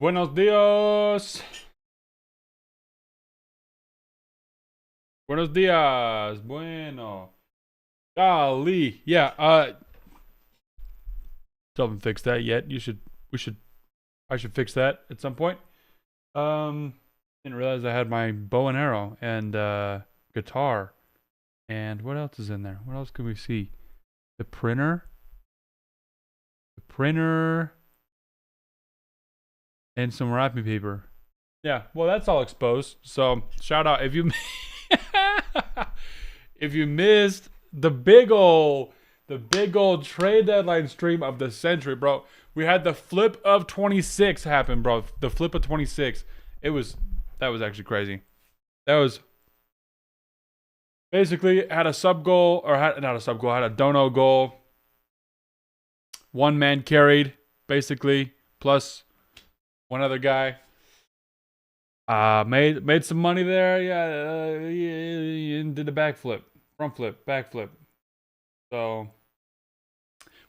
Buenos dias. Buenos dias. Bueno. Golly. Yeah, still haven't fixed that yet. I should fix that at some point. Um didn't realize I had my bow and arrow and guitar. And what else is in there? What else can we see? The printer. The printer and some wrapping paper. Yeah, well that's all exposed. So shout out if you if you missed the big old trade deadline stream of the century, bro. We had the flip of 26 happen, bro. The flip of 26. That was actually crazy. That was basically had a sub goal, or had not a sub goal, had a dono goal. One man carried, basically, plus one other guy. Made some money there. Yeah, did the backflip, front flip, backflip. So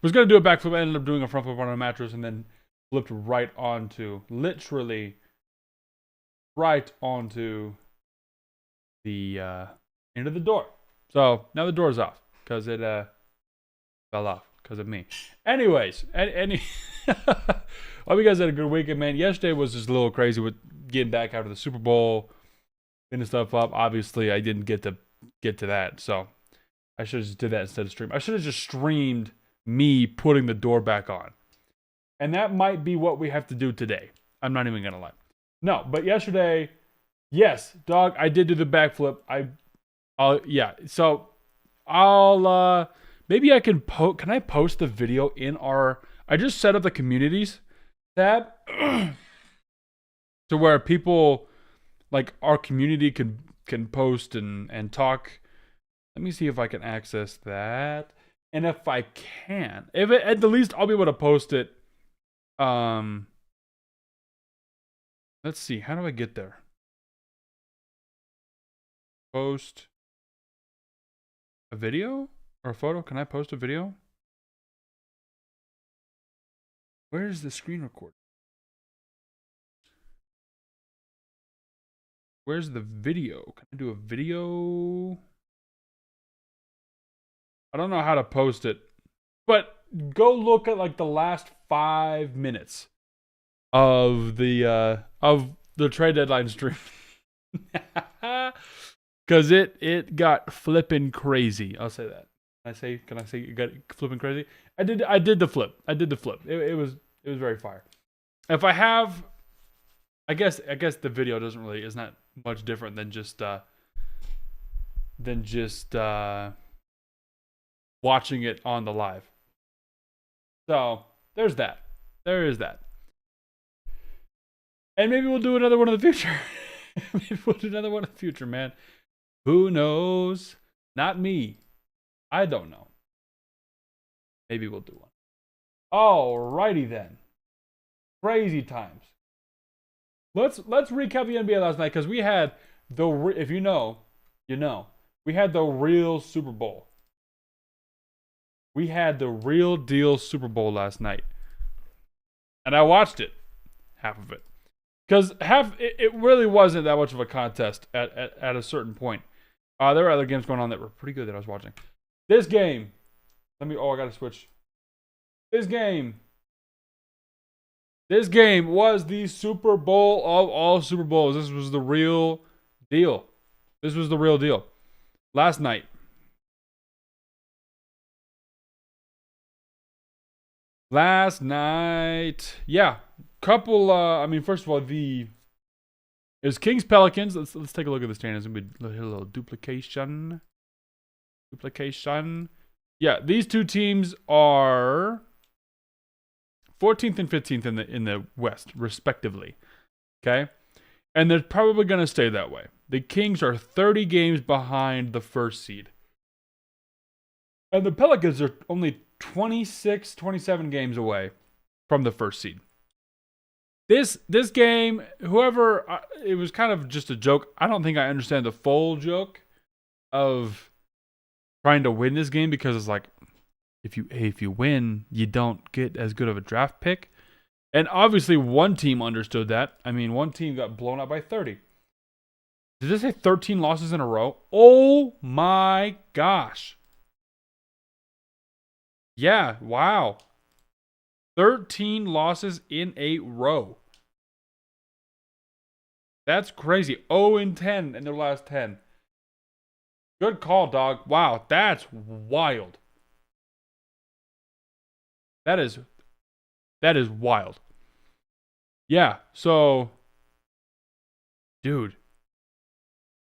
was gonna do a backflip. I ended up doing a front flip on a mattress and then flipped literally right onto the end of the door. So now the door's off because it fell off because of me. Anyways, hope you guys had a good weekend, man. Yesterday was just a little crazy with getting back out of the Super Bowl, finishing stuff up. Obviously, I didn't get to that, so I should have just did that instead of stream. I should have just streamed me putting the door back on, and that might be what we have to do today. I'm not even gonna lie. No, but yesterday, yes, dog, I did do the backflip. So I'll maybe I can Can I post the video in our? I just set up the communities tab to where people like our community can post and talk. Let me see if I can access that, and if I can, if it, at the least I'll be able to post it. Let's see. How do I get there? Post a video or a photo? Can I post a video? Where is the screen record? Where's the video? Can I do a video? I don't know how to post it, but go look at like the last 5 minutes of the trade deadline stream. Cause it got flipping crazy. I'll say that. Can I say it got flipping crazy? I did the flip. It was very fire. If I have, I guess the video is not much different than just watching it on the live. So there's that. There is that. And maybe we'll do another one in the future. Man. Who knows? Not me. I don't know. Maybe we'll do one. Alrighty then. Crazy times. Let's recap the NBA last night because we had if you know, you know. We had the real Super Bowl. We had the real deal Super Bowl last night. And I watched it. Half of it. Because it really wasn't that much of a contest at a certain point. There were other games going on that were pretty good that I was watching. This game. I gotta switch. This game was the Super Bowl of all Super Bowls. This was the real deal. Last night. Yeah. First of all, it was Kings Pelicans. Let's take a look at the standings. Hit a little duplication. Yeah, these two teams are 14th and 15th in the West, respectively. Okay? And they're probably going to stay that way. The Kings are 30 games behind the first seed. And the Pelicans are only 26, 27 games away from the first seed. This game, it was kind of just a joke. I don't think I understand the full joke of trying to win this game because it's like, if you win, you don't get as good of a draft pick. And obviously, one team understood that. I mean, one team got blown out by 30. Did this say 13 losses in a row? Oh my gosh. Yeah, wow. 13 losses in a row. That's crazy. 0-10 in their last 10. Good call, dog. Wow, that's wild. That is wild. Yeah, so dude,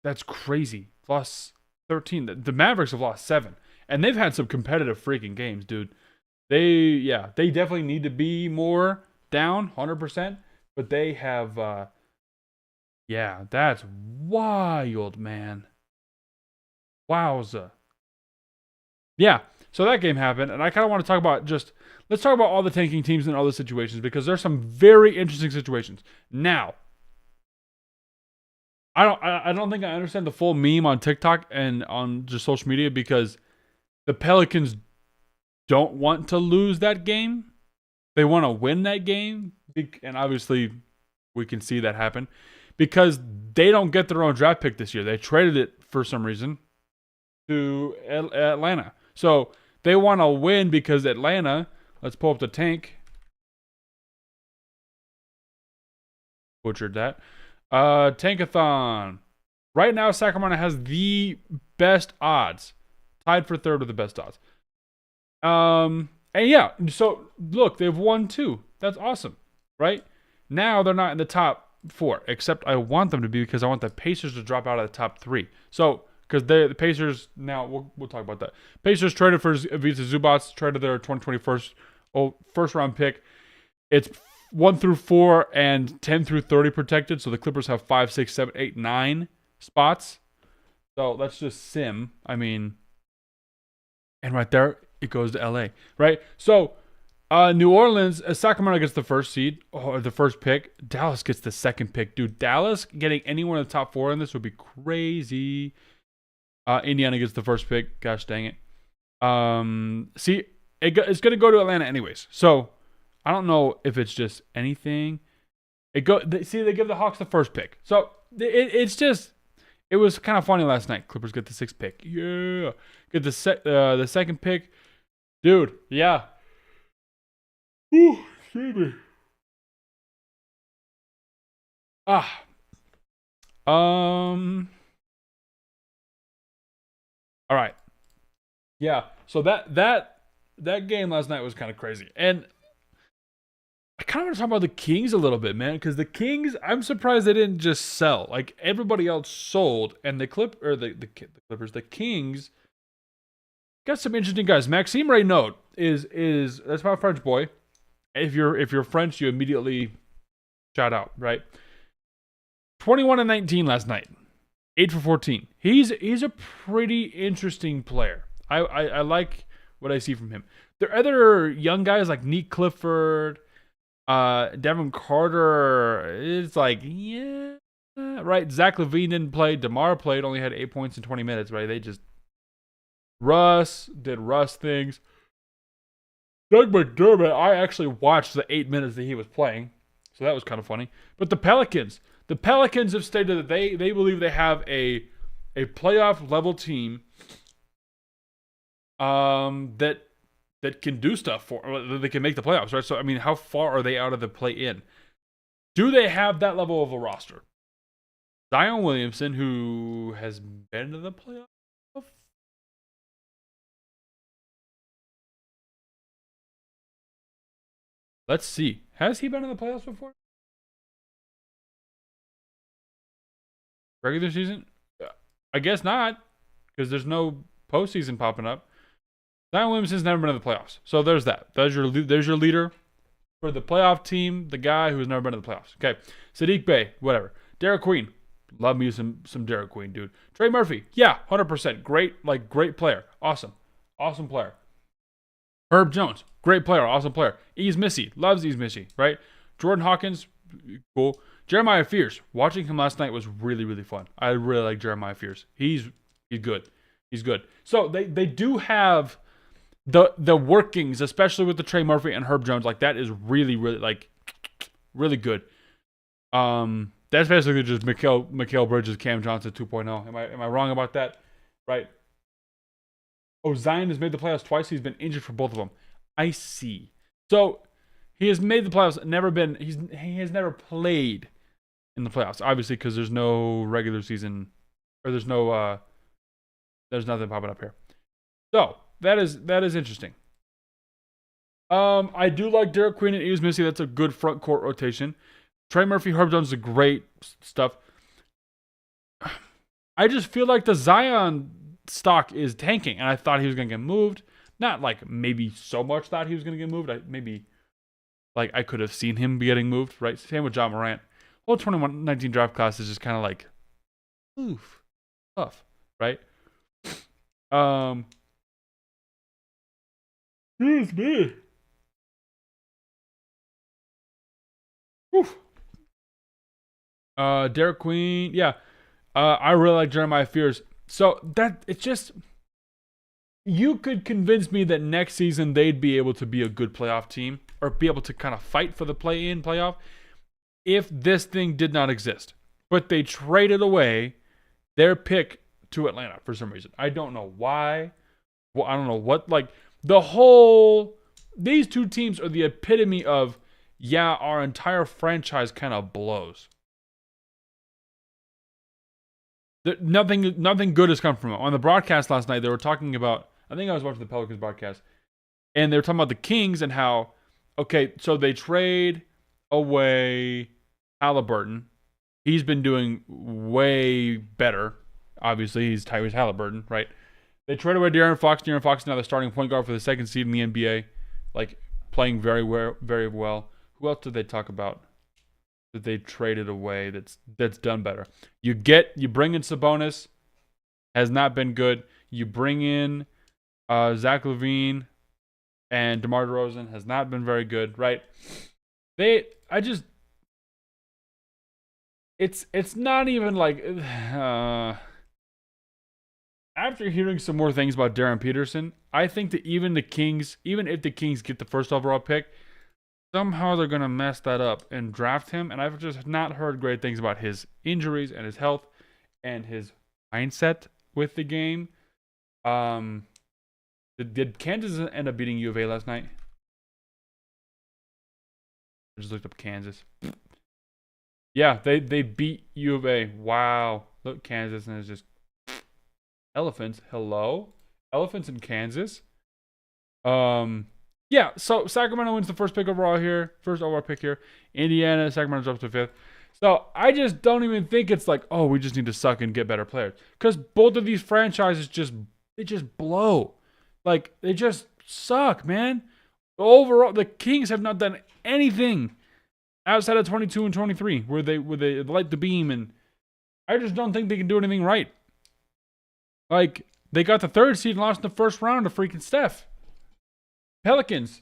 that's crazy. Lost 13. The Mavericks have lost 7. And they've had some competitive freaking games, dude. They definitely need to be more down, 100%. But they have, that's wild, man. Wowza. Yeah, so that game happened, and I kind of want to talk about let's talk about all the tanking teams and all the situations, because there's some very interesting situations. Now, I don't think I understand the full meme on TikTok and on just social media, because the Pelicans don't want to lose that game. They want to win that game. And obviously, we can see that happen because they don't get their own draft pick this year. They traded it for some reason to Atlanta. So they want to win because Atlanta, let's pull up the tank. Butchered that. Tankathon. Right now, Sacramento has the best odds. Tied for third with the best odds. And yeah, so look, they've won 2. That's awesome, right? Now they're not in the top 4, except I want them to be, because I want the Pacers to drop out of the top 3. So, because the Pacers, now we'll talk about that. Pacers traded for Ivica Zubac, traded their 2021 first round pick. It's 1 through 4 and 10 through 30 protected. So the Clippers have 5, 6, 7, 8, 9 spots. So let's just sim. I mean, and right there, it goes to LA, right? So New Orleans, Sacramento gets the first seed, or the first pick. Dallas gets the second pick. Dude, Dallas getting anyone in the top 4 in this would be crazy. Indiana gets the first pick. Gosh dang it. See, it's going to go to Atlanta anyways. So I don't know if it's just anything. They give the Hawks the first pick. So it was kind of funny last night. Clippers get the 6th pick. Yeah. Get the second pick. Dude, yeah. Ooh, excuse me. All right. Yeah. So that game last night was kind of crazy. And I kind of want to talk about the Kings a little bit, man, because the Kings, I'm surprised they didn't just sell. Like everybody else sold, and the Clippers, the Kings got some interesting guys. Maxime Reynaud is that's my French boy. If you're French, you immediately shout out, right? 21 and 19 last night. 8 for 14. He's a pretty interesting player. I like what I see from him. There are other young guys like Nick Clifford, Devin Carter. It's like, yeah, right. Zach LaVine didn't play. DeMar played, only had 8 points in 20 minutes, right? They just Russ did Russ things. Doug McDermott, I actually watched the 8 minutes that he was playing, so that was kind of funny. But the Pelicans have stated that they believe they have a playoff level team that can do stuff for, they can make the playoffs, right? So I mean, how far are they out of the play-in? Do they have that level of a roster? Zion Williamson, who has been to the playoffs. Let's see. Has he been in the playoffs before? Regular season? I guess not, because there's no postseason popping up. Zion Williamson's never been in the playoffs. So there's that. There's your leader for the playoff team, the guy who's never been in the playoffs. Okay. Saddiq Bey, whatever. Derek Queen. Love me some Derek Queen, dude. Trey Murphy. Yeah, 100%. Great player. Awesome player. Herb Jones. Great player. Awesome player. Yves Missi. Loves Yves Missi, right? Jordan Hawkins. Cool. Jeremiah Fears. Watching him last night was really, really fun. I really like Jeremiah Fears. He's good. He's good. So they do have the workings, especially with the Trey Murphy and Herb Jones. Like, that is really, really, like, really good. That's basically just Mikal Bridges, Cam Johnson 2.0. Am I wrong about that? Right. Oh, Zion has made the playoffs twice. He's been injured for both of them. I see. So he has made the playoffs. He has never played in the playoffs. Obviously, because there's no regular season, or there's nothing popping up here. So that is interesting. I do like Derek Queen and Yves Missi. That's a good front court rotation. Trey Murphy, Herb Jones is great stuff. I just feel like the Zion stock is tanking, and I thought he was going to get moved. Not like maybe so much thought he was going to get moved. I could have seen him getting moved, right? Same with John Morant. Whole 2019 draft class is just kind of like, oof, tough, right? Excuse me. Oof. Derek Queen, yeah. I really like Jeremiah Fears. So that it's just, you could convince me that next season they'd be able to be a good playoff team or be able to kind of fight for the play-in playoff if this thing did not exist. But they traded away their pick to Atlanta for some reason. I don't know why. Well, I don't know what. Like these two teams are the epitome of, yeah, our entire franchise kind of blows. Nothing good has come from it. On the broadcast last night, they were talking about, I think I was watching the Pelicans broadcast, and they were talking about the Kings and how, okay, so they trade away Halliburton. He's been doing way better. Obviously, he's Tyrese Halliburton, right? They trade away De'Aaron Fox. De'Aaron Fox is now the starting point guard for the second seed in the NBA, like playing very well, very well. Who else did they talk about that they traded away that's done better? You bring in Sabonis, has not been good. You bring in Zach LaVine and DeMar DeRozan, has not been very good, right? It's not even like after hearing some more things about Darren Peterson, I think that even if the Kings get the first overall pick, somehow they're going to mess that up and draft him. And I've just not heard great things about his injuries and his health and his mindset with the game. Did Kansas end up beating U of A last night? I just looked up Kansas. Yeah, they beat U of A. Wow. Look, Kansas, and it's just elephants. Hello? Elephants in Kansas? Yeah, so Sacramento wins the first pick overall here. First overall pick here. Indiana, Sacramento drops to 5th. So I just don't even think it's like, oh, we just need to suck and get better players. Because both of these franchises just blow. Like, they just suck, man. Overall, the Kings have not done anything outside of 22 and 23 where they light the beam, and I just don't think they can do anything right. Like, they got the 3rd seed and lost in the first round to freaking Steph. Pelicans,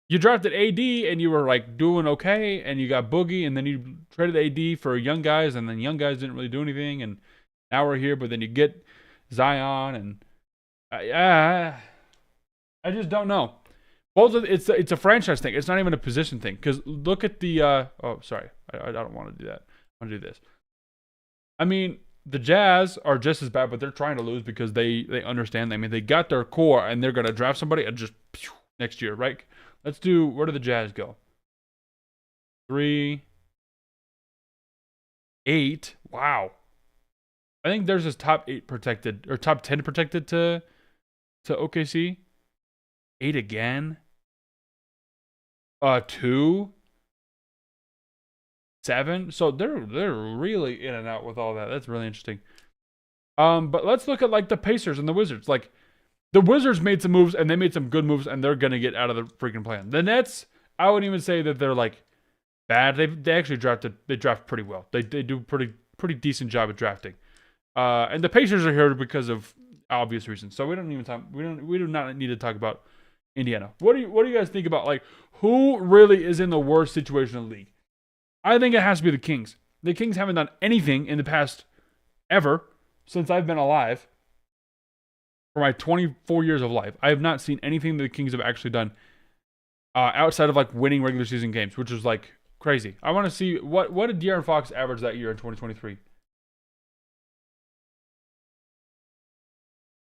you drafted AD and you were like doing okay, and you got Boogie, and then you traded AD for young guys, and then young guys didn't really do anything, and now we're here, but then you get Zion, and I just don't know. It's a franchise thing. It's not even a position thing. Because look at the oh, sorry, I don't want to do that. I want to do this. I mean, the Jazz are just as bad, but they're trying to lose because they understand. I mean, they got their core, and they're gonna draft somebody and just next year, right? Let's do. Where do the Jazz go? 3, 8. Wow. I think there's this top 8 protected or top 10 protected to OKC. 8 again. 2, 7. So they're really in and out with all that. That's really interesting. But let's look at like the Pacers and the Wizards. Like, the Wizards made some moves, and they made some good moves, and they're gonna get out of the freaking plan. The Nets, I wouldn't even say that they're like bad. They actually draft pretty well. They do pretty decent job at drafting. And the Pacers are here because of obvious reasons. So we do not need to talk about Indiana. What do you guys think about, like, who really is in the worst situation in the league? I think it has to be the Kings. The Kings haven't done anything in the past ever since I've been alive. For my 24 years of life, I have not seen anything that the Kings have actually done outside of like winning regular season games, which is like Crazy. I want to see what did De'Aaron Fox average that year in 2023?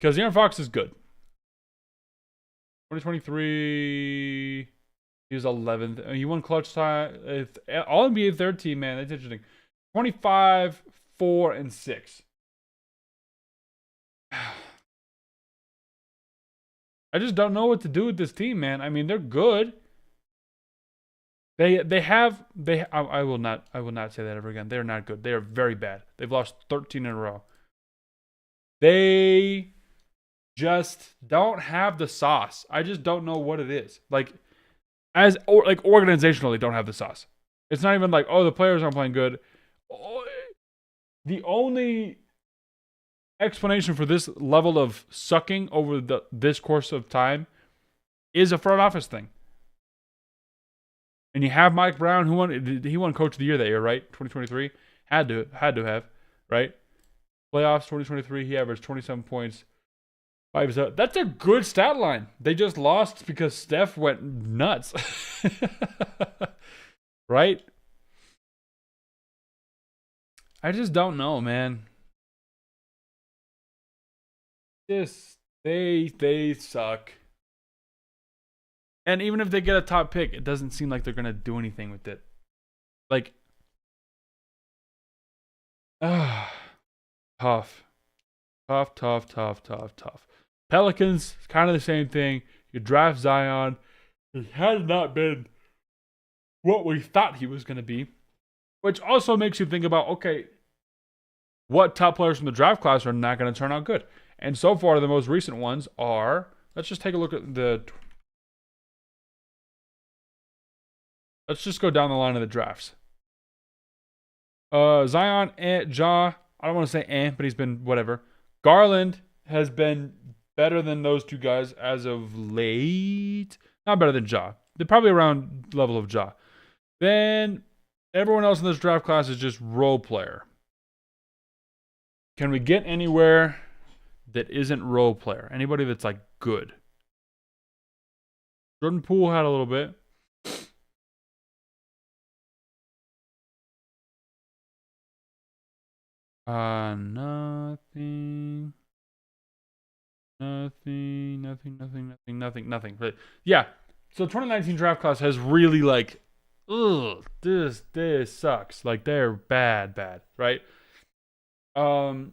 Because De'Aaron Fox is good. 2023, he was 11th. He won clutch time. All NBA third team, man. That's interesting. 25, 4, and 6. I just don't know what to do with this team, man. I mean, they're good. I will not say that ever again. They're not good. They are very bad. They've lost 13 in a row. They just don't have the sauce. I just don't know what it is. Like organizationally, don't have the sauce. It's not even like, oh, the players aren't playing good. The only explanation for this level of sucking over this course of time is a front office thing. And you have Mike Brown, who won Coach of the Year that year, right? 2023 had to have, right? Playoffs 2023, he averaged 27 points. That's a good stat line. They just lost because Steph went nuts, right? I just don't know, man. They suck. And even if they get a top pick, it doesn't seem like they're gonna do anything with it. Like, tough. Pelicans, kind of the same thing. You draft Zion. He has not been what we thought he was gonna be, which also makes you think about, okay, what top players from the draft class are not going to turn out good? And so far, the most recent ones are, let's just take a look at let's just go down the line of the drafts. Zion, Ja, I don't want to say but he's been whatever. Garland has been better than those two guys as of late. Not better than Ja. They're probably around level of Ja. Then everyone else in this draft class is just role player. Can we get anywhere that isn't role player? Anybody that's like good? Jordan Poole had a little bit. Nothing. But yeah, so 2019 draft class has really like, this sucks. Like they're bad, right? Like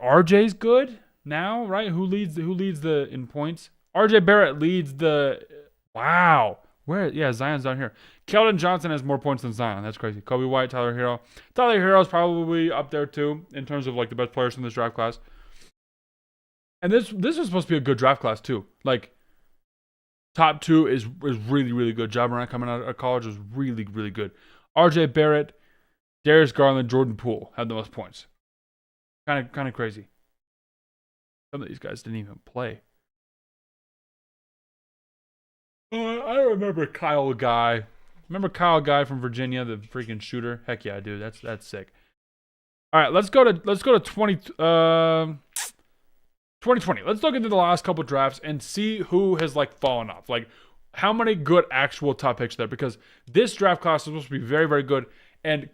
RJ's good now, right? Who leads the in points? RJ Barrett leads the. Wow. Where? Yeah, Zion's down here. Keldon Johnson has more points than Zion. That's crazy. Kobe White, Tyler Hero. Tyler Hero's probably up there too in terms of like the best players from this draft class. And this is supposed to be a good draft class too. Like top 2 is really, really good. Ja Morant coming out of college was really, really good. RJ Barrett, Darius Garland, Jordan Poole have the most points. Kind of crazy. Some of these guys didn't even play. I remember Kyle Guy. Remember Kyle Guy from Virginia, the freaking shooter? Heck yeah, dude. That's sick. All right, let's go to 2020. Let's look into the last couple drafts and see who has like fallen off. Like how many good actual top picks there? Because this draft class is supposed to be very, very good. And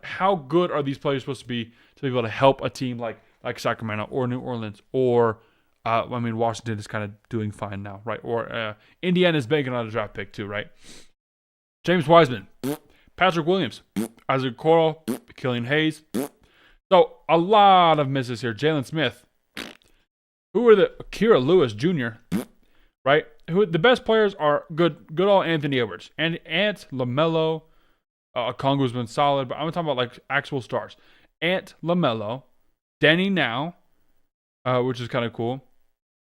how good are these players supposed to be able to help a team like Sacramento or New Orleans or Washington is kind of doing fine now, right? Or Indiana is banking on a draft pick too, right? James Wiseman, Patrick Williams, Isaac Coral, Killian Hayes. So a lot of misses here. Jalen Smith. Who are the Kira Lewis Jr., right? Who the best players are good old Anthony Edwards. And Ant, LaMelo, Kongo's been solid, but I'm talking about like actual stars. Ant, LaMelo, Denny Now, which is kind of cool.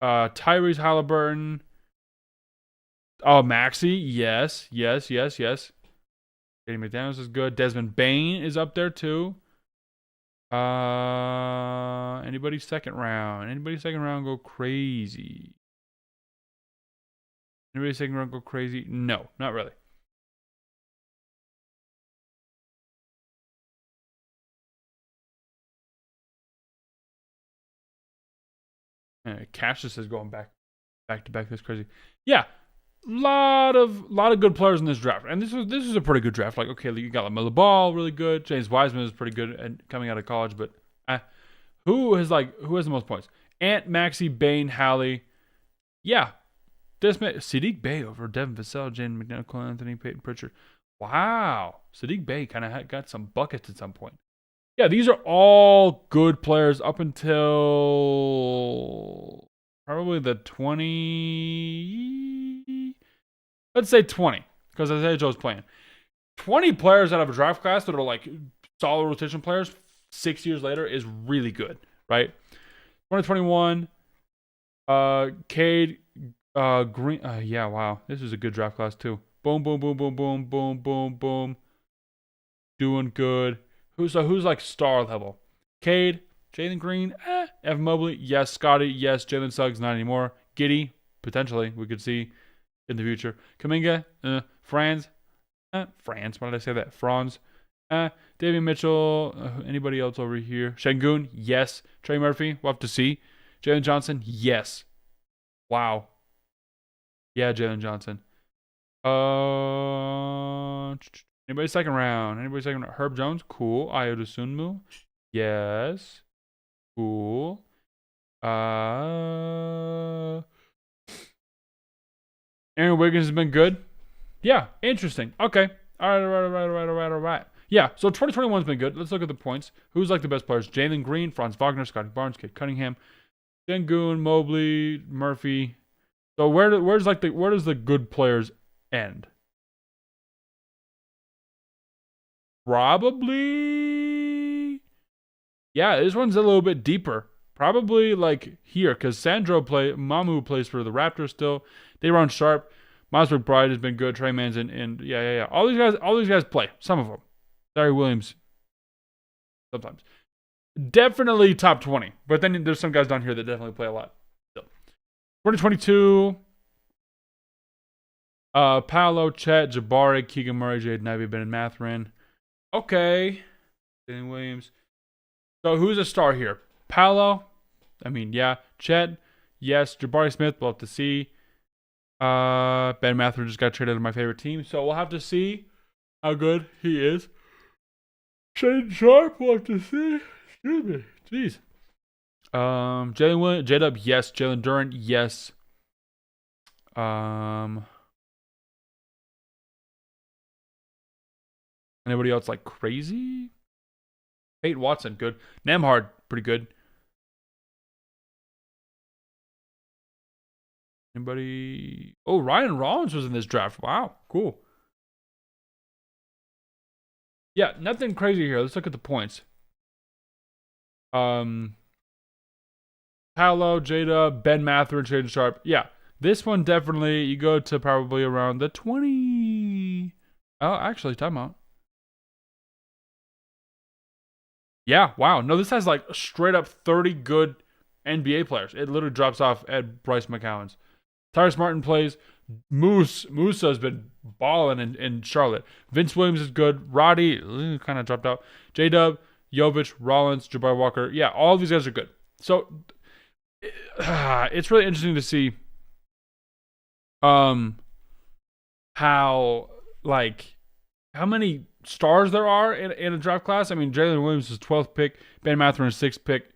Tyrese Halliburton. Oh, Maxey. Yes. Katie McDaniels is good. Desmond Bane is up there too. Anybody second round? Go crazy? Anybody second round go crazy? No, not really. Cassius is going back to back. That's crazy. Yeah. lot of good players in this draft, and this was a pretty good draft. Like, okay, you got LaMelo Ball, really good. James Wiseman is pretty good at coming out of college, but who has the most points? Ant, Maxey, Bane, Hallie. Yeah, Sadiq Bey over Devin Vassell, Jaden McDaniel, Cole Anthony, Peyton Pritchard. Wow, Sadiq Bey kind of got some buckets at some point. Yeah, these are all good players up until probably the 20. Let's say 20, because Isaiah Joe's playing. 20 players out of a draft class that are like solid rotation players 6 years later is really good, right? 2021, Cade, Green. Yeah, wow. This is a good draft class too. Boom, boom, boom, boom, boom, boom, boom, boom. Doing good. Who's like star level? Cade, Jalen Green, Evan Mobley, yes. Scotty, yes. Jalen Suggs, not anymore. Giddey, potentially, we could see in the future. Kuminga, Franz, Franz, why did I say that? Franz, Davion Mitchell, anybody else over here? Şengün, yes. Trey Murphy, we'll have to see. Jalen Johnson, yes. Wow. Yeah, Jalen Johnson. Anybody second round? Herb Jones, cool. Ayo Dosunmu, yes. Cool. Aaron Wiggins has been good. Yeah, interesting. Okay. All right. Yeah, so 2021's been good. Let's look at the points. Who's like the best players? Jalen Green, Franz Wagner, Scotty Barnes, Kate Cunningham, Şengün, Mobley, Murphy. So where does the good players end? Probably. Yeah, this one's a little bit deeper. Probably like here, because Mamu plays for the Raptors still. They run sharp. Miles McBride has been good. Trey Man's and yeah. All these guys play. Some of them. Larry Williams. Sometimes. Definitely top 20. But then there's some guys down here that definitely play a lot. Still. 2022. Paolo, Chet, Jabari, Keegan Murray, Jaden Ivey, Ben Mathurin. Okay. Danny Williams. So who's a star here? Paolo. I mean, yeah. Chet. Yes. Jabari Smith. We'll have to see. Ben Mathurin just got traded to my favorite team, so we'll have to see how good he is. Shaedon Sharpe, we'll have to see. Excuse me. Jeez. Jalen Williams, J-Dub, yes. Jalen Duren, yes. Anybody else like crazy? Peyton Watson, good. Nembhard, pretty good. Anybody? Oh, Ryan Rollins was in this draft. Wow, cool. Yeah, nothing crazy here. Let's look at the points. Paolo, Jada, Ben Mathurin, Shaedon Sharpe. Yeah, this one definitely, you go to probably around the 20. Oh, actually, timeout. Yeah, wow. No, this has like straight up 30 good NBA players. It literally drops off at Bryce McCowan's. Tyrese Martin plays. Musa has been balling in Charlotte. Vince Williams is good. Roddy kind of dropped out. J-Dub, Jovic, Rollins, Jabari Walker. Yeah, all these guys are good. So it's really interesting to see how many stars there are in a draft class. I mean, Jalen Williams is 12th pick. Ben Mathurin is 6th pick.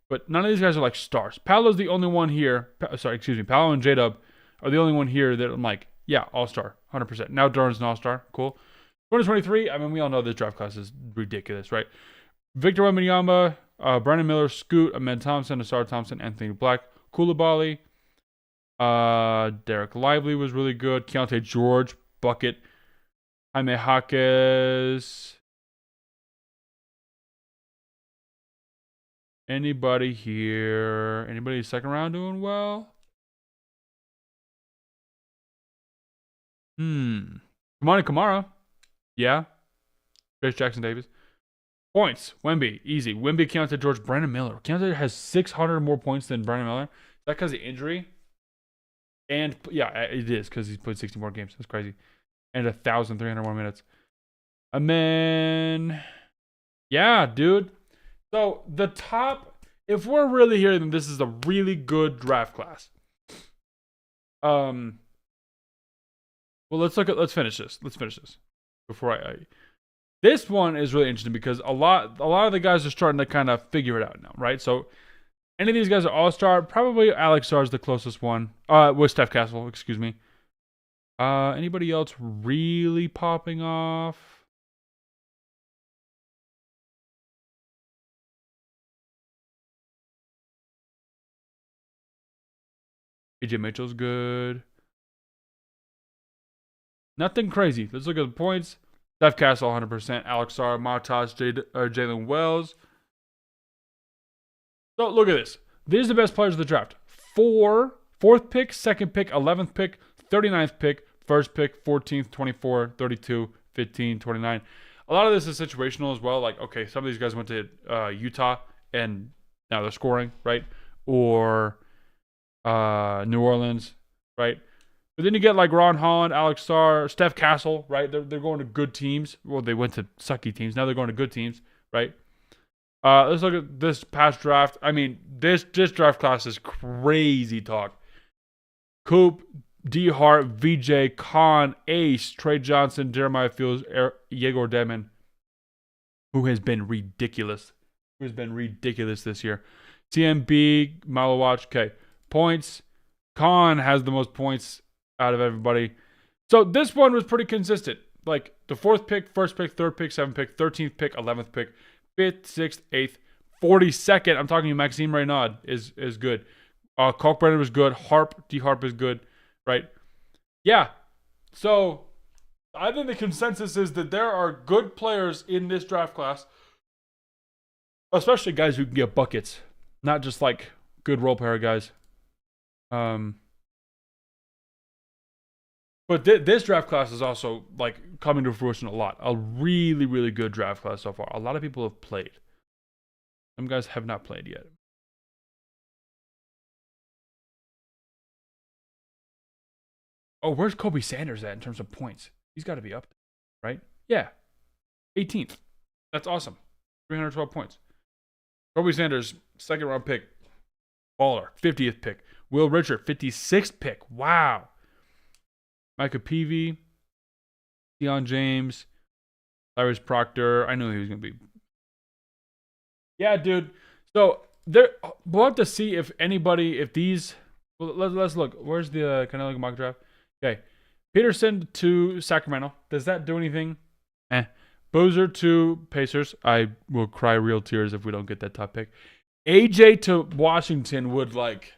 But none of these guys are like stars. Paolo's the only one here. Paolo and J-Dub are the only one here that I'm like, yeah, all-star, 100%. Now Duren's an all-star. Cool. 2023, I mean, we all know this draft class is ridiculous, right? Victor Wembanyama, Brandon Miller, Scoot, Ahmed Thompson, Asar Thompson, Anthony Black, Coulibaly, Derek Lively was really good. Keontae George, bucket. Jaime Jaquez. Anybody here? Anybody second round doing well? Kamani Kamara. Yeah. Trace Jackson Davis. Points. Wemby. Easy. Wemby, Keontae George, Brandon Miller. Keontae has 600 more points than Brandon Miller. Is that because of injury? And yeah, it is because he's played 60 more games. That's crazy. And 1,300 more minutes. And then, yeah, dude. So the top, if we're really here, then this is a really good draft class. Well, let's finish this. Let's finish this before I this one is really interesting because a lot of the guys are starting to kind of figure it out now, right? So any of these guys are all-star. Probably Alex Sarr is the closest one. With Steph Castle, excuse me. Anybody else really popping off? AJ Mitchell's good. Nothing crazy. Let's look at the points. Steph Castle, 100%. Alex Sarr, Montas, Jalen Wells. So look at this. These are the best players of the draft. Fourth pick, second pick, 11th pick, 39th pick, first pick, 14th, 24, 32, 15, 29. A lot of this is situational as well. Like, okay, some of these guys went to Utah and now they're scoring, right? Or New Orleans, right? But then you get like Ron Holland, Alex Sarr, Steph Castle, right? They're going to good teams. Well, they went to sucky teams. Now they're going to good teams, right? Let's look at this past draft. I mean, this draft class is crazy talk. Coop, D Hart, VJ, Khan, Ace, Trey Johnson, Jeremiah Fields, Yegor Demon, who has been ridiculous. This year. CMB, Malowatch. Okay. Points. Khan has the most points out of everybody. So this one was pretty consistent. Like the fourth pick, first pick, third pick, seventh pick, 13th pick, 11th pick, 5th, 6th, 8th, 42nd. I'm talking to Maxime Reynaud is good. Kalkbrenner was good. D Harp is good, right? Yeah. So I think the consensus is that there are good players in this draft class, especially guys who can get buckets, not just like good role player guys. But this draft class is also like coming to fruition a lot. A really, really good draft class so far. A lot of people have played. Some guys have not played yet. Oh, where's Kobe Sanders at in terms of points? He's got to be up there, right? Yeah. 18th. That's awesome. 312 points. Kobe Sanders, second round pick. Baller, 50th pick. Will Richard, 56th pick. Wow. Micah Peavy, Deion James, Cyrus Proctor. I knew he was going to be. Yeah, dude. So we'll have to see if these. Well, let's look. Where's the? Can I look at mock draft? Okay, Peterson to Sacramento. Does that do anything? Boozer to Pacers. I will cry real tears if we don't get that top pick. AJ to Washington would like.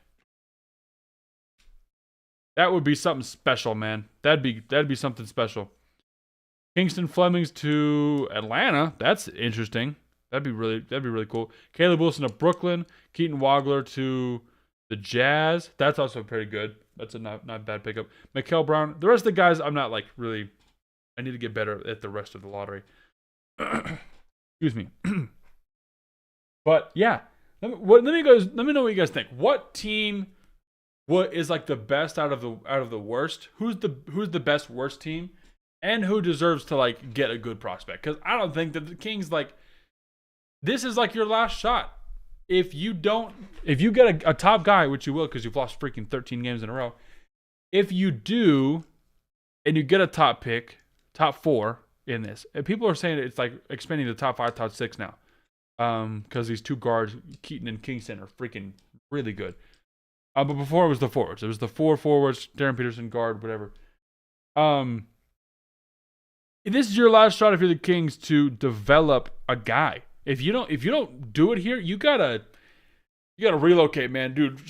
That would be something special, man. That'd be something special. Kingston Flemings to Atlanta. That's interesting. That'd be really cool. Caleb Wilson to Brooklyn. Keaton Wagler to the Jazz. That's also pretty good. That's a not bad pickup. Mikael Brown. The rest of the guys, I'm not like really. I need to get better at the rest of the lottery. Excuse me. But yeah, let me know what you guys think. What team? What is like the best out of the worst? Who's the best worst team, and who deserves to like get a good prospect? Because I don't think that the Kings like this is like your last shot. If you get a top guy, which you will because you've lost freaking 13 games in a row. If you do, and you get a top pick, top 4 in this, and people are saying it's like expanding the top 5, top 6 now, because these two guards, Keaton and Kingston, are freaking really good. But before it was the forwards. It was the 4 forwards, Darren Peterson, guard, whatever. This is your last shot if you're the Kings to develop a guy. If you don't do it here, you gotta relocate, man, dude.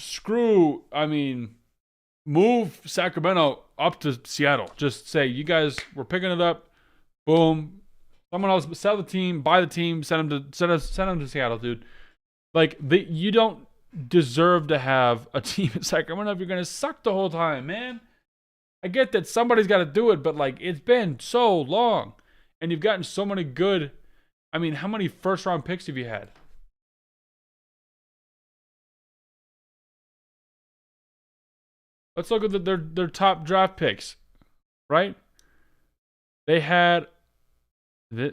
Move Sacramento up to Seattle. Just say you guys we're picking it up. Boom. Someone else sell the team, buy the team, send them to Seattle, dude. Like you don't deserve to have a team in Sacramento if you're gonna suck the whole time, man. I get that somebody's got to do it, but like it's been so long, and you've gotten so many good. I mean, how many first round picks have you had? Let's look at their top draft picks, right? They had the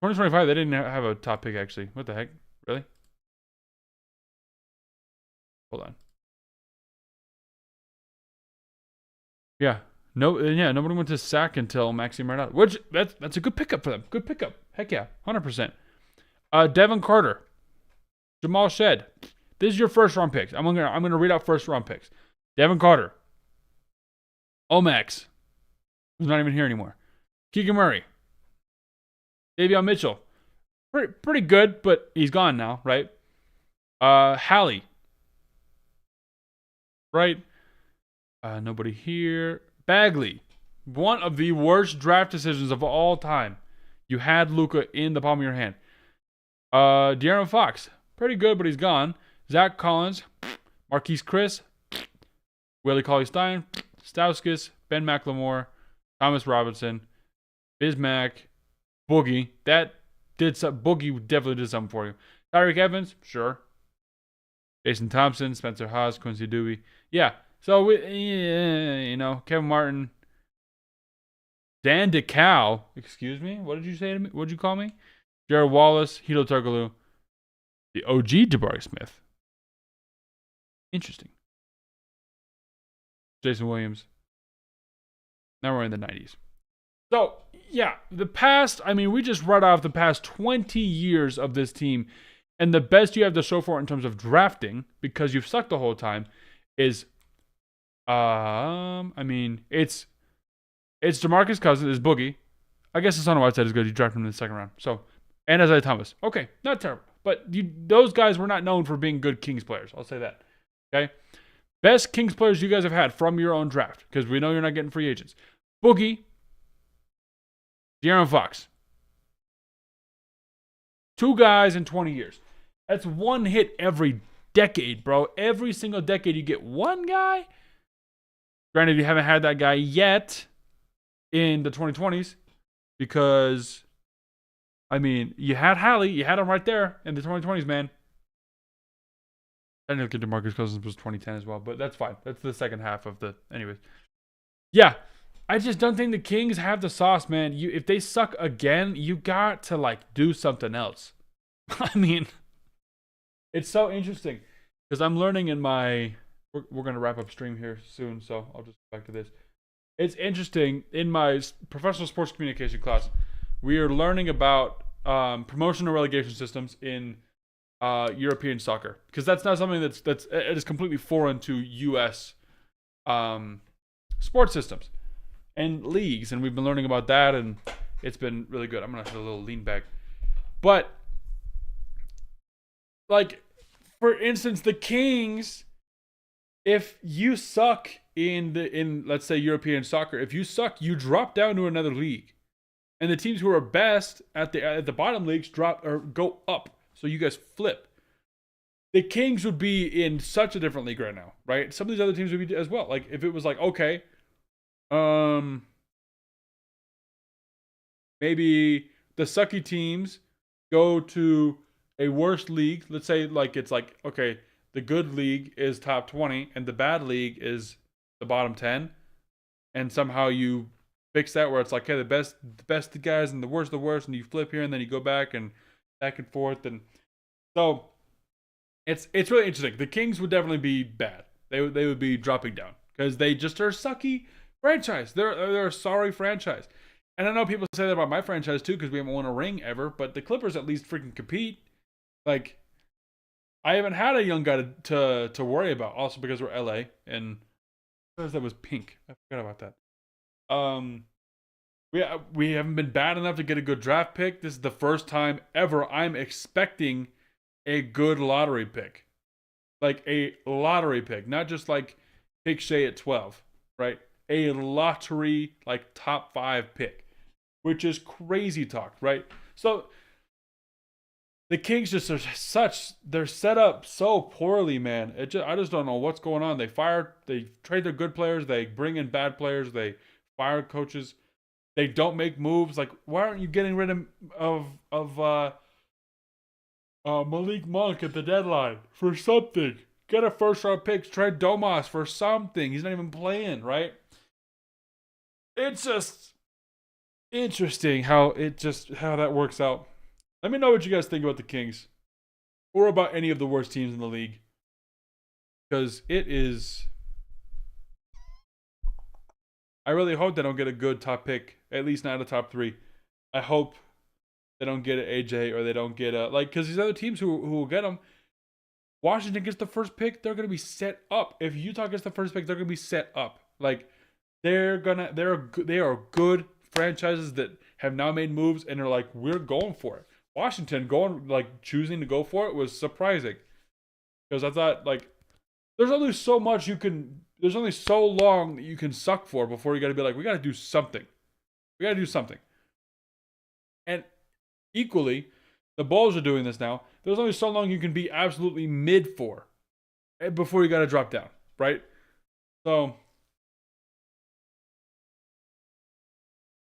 2025. They didn't have a top pick actually. What the heck? Really? Hold on. Yeah. No, yeah, nobody went to sack until Maxi Maranatha, which that's a good pickup for them. Good pickup. Heck yeah, 100%. Devin Carter, Jamal Shed. This is your first round picks. I'm gonna read out first round picks. Devin Carter, Omax, who's not even here anymore. Keegan Murray, Davion Mitchell, pretty good, but he's gone now, right? Hallie, right? Nobody here. Bagley, one of the worst draft decisions of all time. You had Luka in the palm of your hand. De'Aaron Fox, pretty good, but he's gone. Zach Collins, Marquise Chris, Willie Cauley-Stein, Stauskas, Ben McLemore, Thomas Robinson, Bismack, Boogie. Boogie definitely did something for you. Tyreek Evans, sure. Jason Thompson, Spencer Haas, Quincy Dewey. Yeah. So, Kevin Martin, Dan DeCal, excuse me, what did you say to me? What did you call me? Jared Wallace, Hito Turkoglu, the OG Jabari Smith. Interesting. Jason Williams. Now we're in the 90s. So, yeah, we just read off the past 20 years of this team, and the best you have to show for it in terms of drafting, because you've sucked the whole time, is it's DeMarcus Cousins, it's Boogie. I guess Hassan Whiteside is good. You drafted him in the second round. So, and Isaiah Thomas. Okay, not terrible. But those guys were not known for being good Kings players. I'll say that. Okay? Best Kings players you guys have had from your own draft, because we know you're not getting free agents. Boogie, De'Aaron Fox. 2 guys in 20 years. That's one hit every decade, bro. Every single decade you get one guy. Granted, you haven't had that guy yet in the 2020s because, you had Hallie. You had him right there in the 2020s, man. I didn't look at DeMarcus Cousins was 2010 as well, but that's fine. That's the second half of the... Anyways. Yeah. I just don't think the Kings have the sauce, man. If they suck again, you got to, do something else. It's so interesting because I'm learning in my... We're going to wrap up stream here soon, so I'll just go back to this. It's interesting. In my professional sports communication class, we are learning about promotion and relegation systems in European soccer, because that's not something it is completely foreign to U.S. Sports systems and leagues, and we've been learning about that, and it's been really good. I'm gonna have a little lean back, but for instance, the Kings, if you suck in let's say European soccer, if you suck, you drop down to another league, and the teams who are best at the bottom leagues drop or go up. So you guys flip. The Kings would be in such a different league right now, right? Some of these other teams would be as well. If it was okay, maybe the sucky teams go to a worse league. Let's say okay, the good league is top 20 and the bad league is the bottom 10, and somehow you fix that where it's hey, the best guys and the worst, and you flip here and then you go back and forth, and so it's really interesting. The Kings would definitely be bad. They would be dropping down because they just are a sucky franchise. They're a sorry franchise. And I know people say that about my franchise too because we haven't won a ring ever, but the Clippers at least freaking compete. I haven't had a young guy to worry about. Also because we're LA, and that was pink. I forgot about that. We haven't been bad enough to get a good draft pick. This is the first time ever I'm expecting a good lottery pick. A lottery pick. Not just pick Shea at 12, right? A lottery, top 5 pick. Which is crazy talk, right? So, the Kings just they're set up so poorly, man. I just don't know what's going on. They trade their good players, they bring in bad players, they fire coaches. They don't make moves. Why aren't you getting rid of Malik Monk at the deadline for something? Get a first round pick. Trade Domas for something. He's not even playing, right? It's just interesting how that works out. Let me know what you guys think about the Kings, or about any of the worst teams in the league, because it is I really hope they don't get a good top pick, at least not a top 3. I hope they don't get an AJ or they don't get a because these other teams who will get them. Washington gets the first pick, they're gonna be set up. If Utah gets the first pick, they're gonna be set up. Like they are good franchises that have now made moves and are like, we're going for it. Washington choosing to go for it was surprising. Because I thought there's only so long that you can suck for before you gotta be like, we gotta do something. We gotta do something. And equally, the Bulls are doing this now. There's only so long you can be absolutely mid for before you got to drop down, right? So,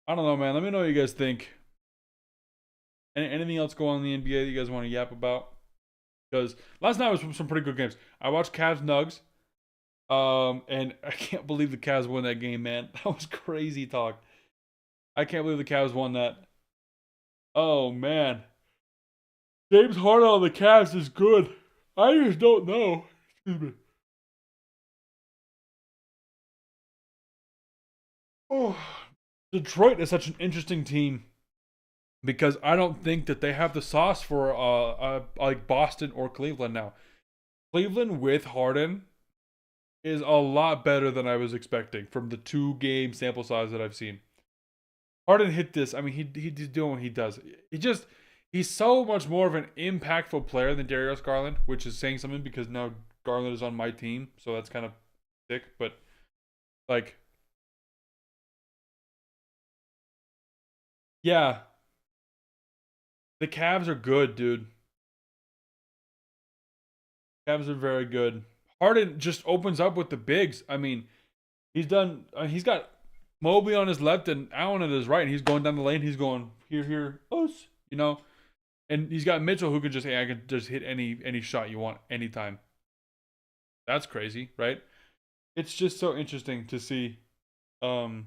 I don't know, man. Let me know what you guys think. Anything else going on in the NBA that you guys want to yap about? Because last night was some pretty good games. I watched Cavs Nugs, and I can't believe the Cavs won that game, man. That was crazy talk. I can't believe the Cavs won that. Oh, man. James Harden on the Cavs is good. I just don't know. Excuse me. Oh, Detroit is such an interesting team because I don't think that they have the sauce for like Boston or Cleveland now. Cleveland with Harden is a lot better than I was expecting from the 2-game sample size that I've seen. Harden hit this. I mean, he's doing what he does. He's so much more of an impactful player than Darius Garland, which is saying something because now Garland is on my team, so that's kind of sick. But yeah, the Cavs are good, dude. Cavs are very good. Harden just opens up with the bigs. I mean, he's got Mobley on his left and Allen on his right, and he's going down the lane. He's going here, us, And he's got Mitchell who could I can just hit any shot you want anytime. That's crazy, right? It's just so interesting to see. The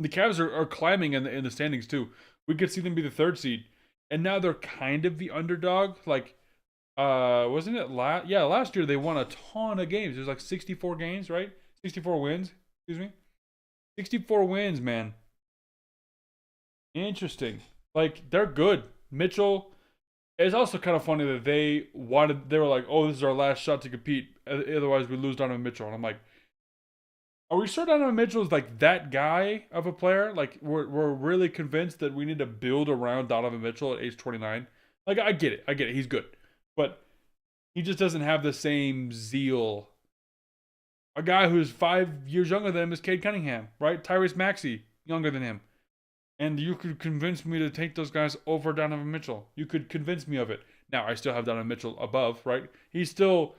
Cavs are climbing in the standings too. We could see them be the 3rd seed, and now they're kind of the underdog. Wasn't it last year they won a ton of games. It was 64 games, right? 64 wins. Excuse me. 64 wins, man. Interesting. They're good. Mitchell. It's also kind of funny that they were like, oh, this is our last shot to compete. Otherwise, we lose Donovan Mitchell. And I'm like, are we sure Donovan Mitchell is that guy of a player? We're really convinced that we need to build around Donovan Mitchell at age 29. I get it. He's good. But he just doesn't have the same zeal. A guy who's 5 years younger than him is Cade Cunningham, right? Tyrese Maxey, younger than him. And you could convince me to take those guys over Donovan Mitchell. You could convince me of it. Now, I still have Donovan Mitchell above, right? He's still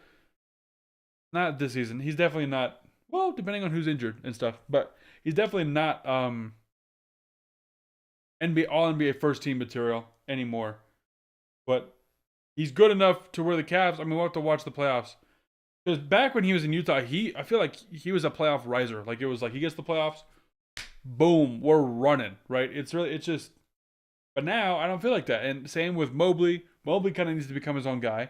not this season. He's definitely not, well, depending on who's injured and stuff. But he's definitely not all-NBA first-team material anymore. But he's good enough to where the Cavs, we'll have to watch the playoffs. Because back when he was in Utah, I feel like he was a playoff riser. It was he gets the playoffs, boom, we're running, right? It's just, but now I don't feel like that. And same with Mobley. Mobley kind of needs to become his own guy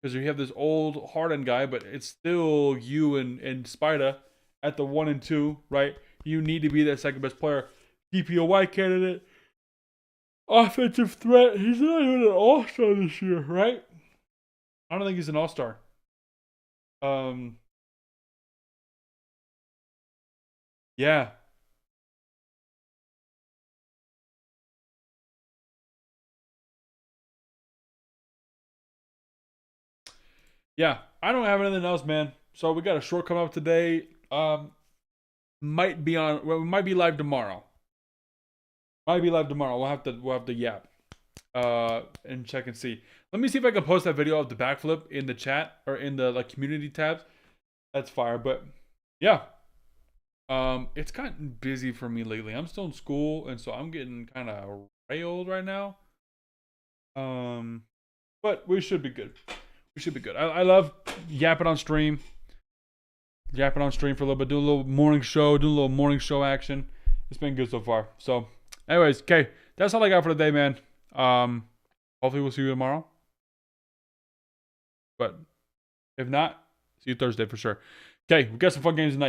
because you have this old Harden guy, but it's still you and Spida at the 1 and 2, right? You need to be that second best player. DPOY candidate, offensive threat. He's not even an all-star this year, right? I don't think he's an all-star. Yeah. Yeah, I don't have anything else, man. So we got a short come up today. Might be we might be live tomorrow. We'll have to yap. And check and see. Let me see if I can post that video of the backflip in the chat or in the community tabs. That's fire. But yeah. It's gotten busy for me lately. I'm still in school, and so I'm getting kind of railed right now. But we should be good. I love yapping on stream. Yapping on stream for a little bit. Do a little morning show action. It's been good so far. So, anyways, okay. That's all I got for today, man. Hopefully we'll see you tomorrow. But if not, see you Thursday for sure. Okay, we got some fun games tonight.